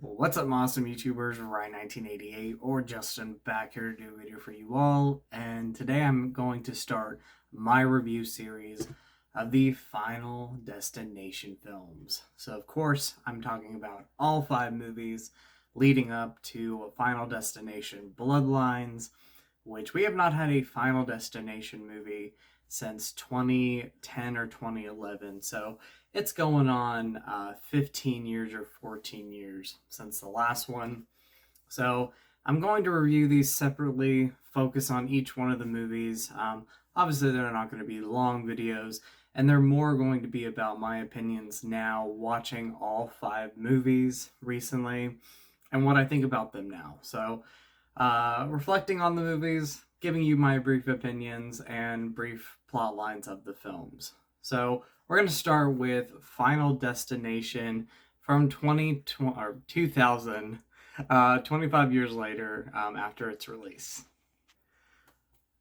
What's up, awesome YouTubers? Ryan1988 or Justin back here to do a video for you all, and today I'm going to start my review series of the Final Destination films. So, of course, I'm talking about all 5 movies leading up to Final Destination Bloodlines, which we have not had a Final Destination movie since 2010 or 2011. So it's going on 15 years or 14 years since the last one. So I'm going to review these separately, focus on each one of the movies. Obviously, they're not going to be long videos, and they're more going to be about my opinions now, watching all 5 movies recently, and what I think about them now. So, reflecting on the movies, giving you my brief opinions and brief plot lines of the films. So, we're going to start with Final Destination from 2000, 25 years later after its release.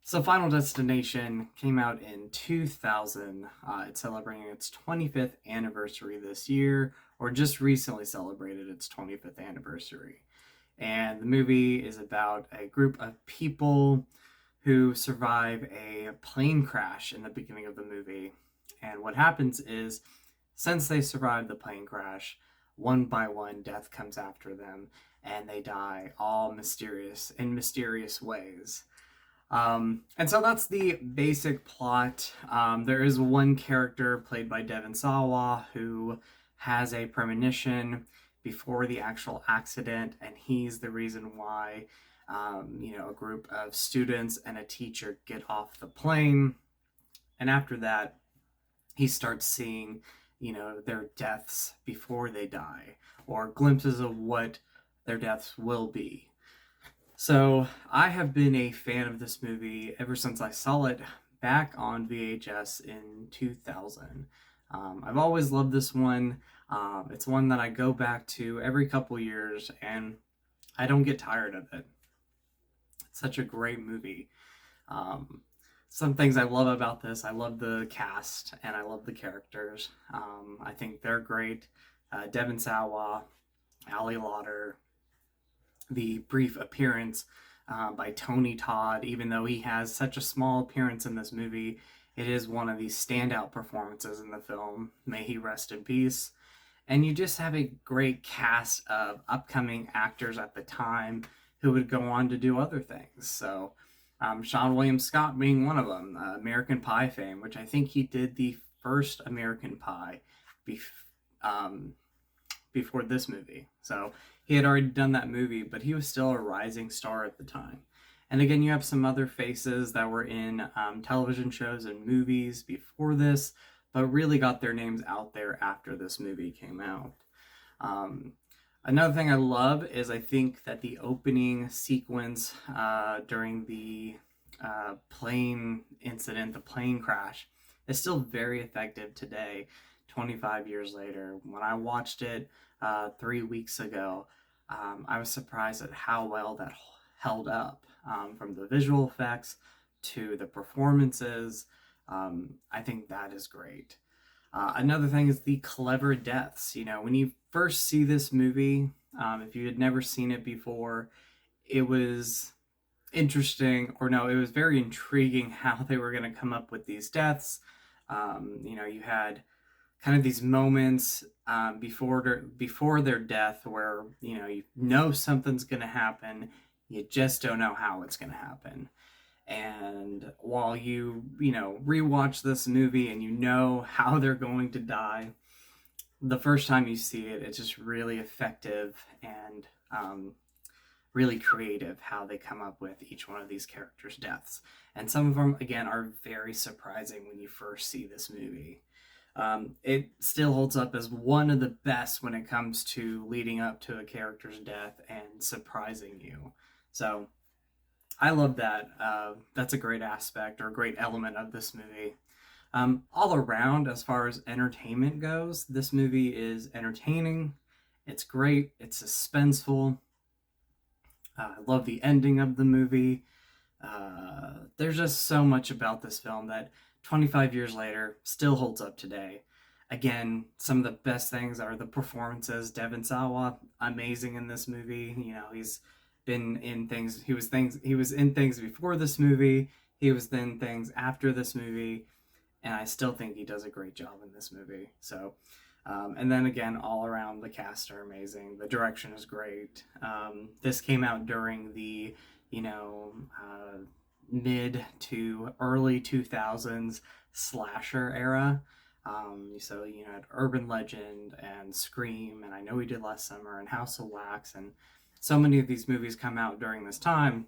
So Final Destination came out in 2000. It's celebrating its 25th anniversary this year, or just recently celebrated its 25th anniversary. And the movie is about a group of people who survive a plane crash in the beginning of the movie. And what happens is, since they survive the plane crash, one by one, death comes after them, and they die all in mysterious ways. And so that's the basic plot. There is one character played by Devon Sawa who has a premonition before the actual accident, and he's the reason why a group of students and a teacher get off the plane. And after that, he starts seeing, their deaths before they die, or glimpses of what their deaths will be. So I have been a fan of this movie ever since I saw it back on VHS in 2000. I've always loved this one. It's one that I go back to every couple years, and I don't get tired of it. It's such a great movie. Some things I love about this: I love the cast and I love the characters. I think they're great. Devon Sawa, Ali Lauder, the brief appearance by Tony Todd, even though he has such a small appearance in this movie, it is one of the standout performances in the film. May he rest in peace. And you just have a great cast of upcoming actors at the time who would go on to do other things. So Sean William Scott being one of them, American Pie fame, which I think he did the first American Pie before this movie. So he had already done that movie, but he was still a rising star at the time. And again, you have some other faces that were in television shows and movies before this, but really got their names out there after this movie came out. Another thing I love is I think that the opening sequence during the plane incident, the plane crash, is still very effective today, 25 years later. When I watched it 3 weeks ago, I was surprised at how well that held up, from the visual effects to the performances. I think that is great. Another thing is the clever deaths. When you first see this movie, if you had never seen it before, it was interesting, or no, it was very intriguing how they were going to come up with these deaths. You had kind of these moments before their death where something's going to happen, you just don't know how it's going to happen. And while you rewatch this movie and you know how they're going to die, the first time you see it, it's just really effective and really creative how they come up with each one of these characters' deaths. And some of them, again, are very surprising when you first see this movie. It still holds up as one of the best when it comes to leading up to a character's death and surprising you. So I love that. That's a great aspect or a great element of this movie. All around, as far as entertainment goes, this movie is entertaining. It's great. It's suspenseful. I love the ending of the movie. There's just so much about this film that 25 years later still holds up today. Again, some of the best things are the performances. Devon Sawa, amazing in this movie. You know, he's been in things. He was in things before this movie. He was in things after this movie, and I still think he does a great job in this movie. So, and then again, all around the cast are amazing. The direction is great. This came out during the, you know, mid to early 2000s slasher era. So, you know, Urban Legend and Scream, and I Know We Did Last Summer, and House of Wax, and so many of these movies come out during this time.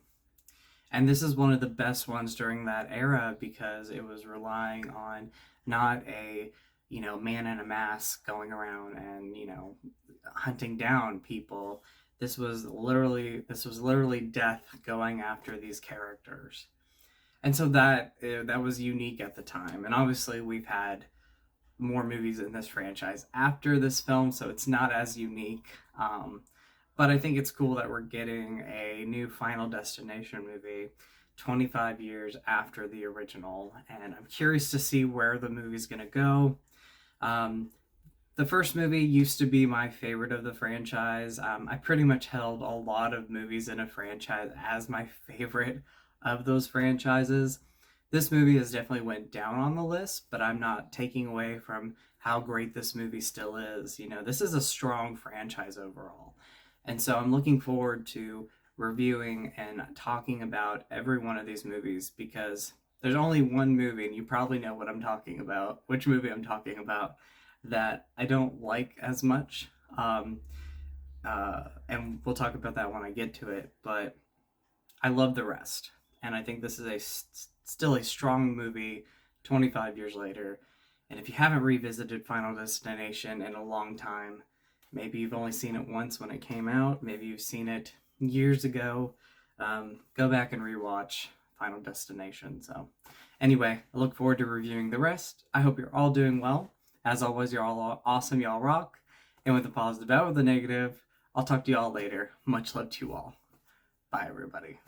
And this is one of the best ones during that era because it was relying on not a, you know, man in a mask going around and, you know, hunting down people. This was literally death going after these characters. And so that was unique at the time. And obviously we've had more movies in this franchise after this film, so it's not as unique. But I think it's cool that we're getting a new Final Destination movie 25 years after the original, and I'm curious to see where the movie's going to go. The first movie used to be my favorite of the franchise. I pretty much held a lot of movies in a franchise as my favorite of those franchises. This movie has definitely went down on the list, but I'm not taking away from how great this movie still is. You know, this is a strong franchise overall. And so I'm looking forward to reviewing and talking about every one of these movies because there's only one movie, and you probably know what I'm talking about, which movie I'm talking about, that I don't like as much. And we'll talk about that when I get to it, but I love the rest. And I think this is still a strong movie 25 years later. And if you haven't revisited Final Destination in a long time, maybe you've only seen it once when it came out, maybe you've seen it years ago, go back and rewatch Final Destination. So anyway, I look forward to reviewing the rest. I hope you're all doing well. As always, you're all awesome, y'all rock. And with the positive out with the negative, I'll talk to y'all later. Much love to you all. Bye, everybody.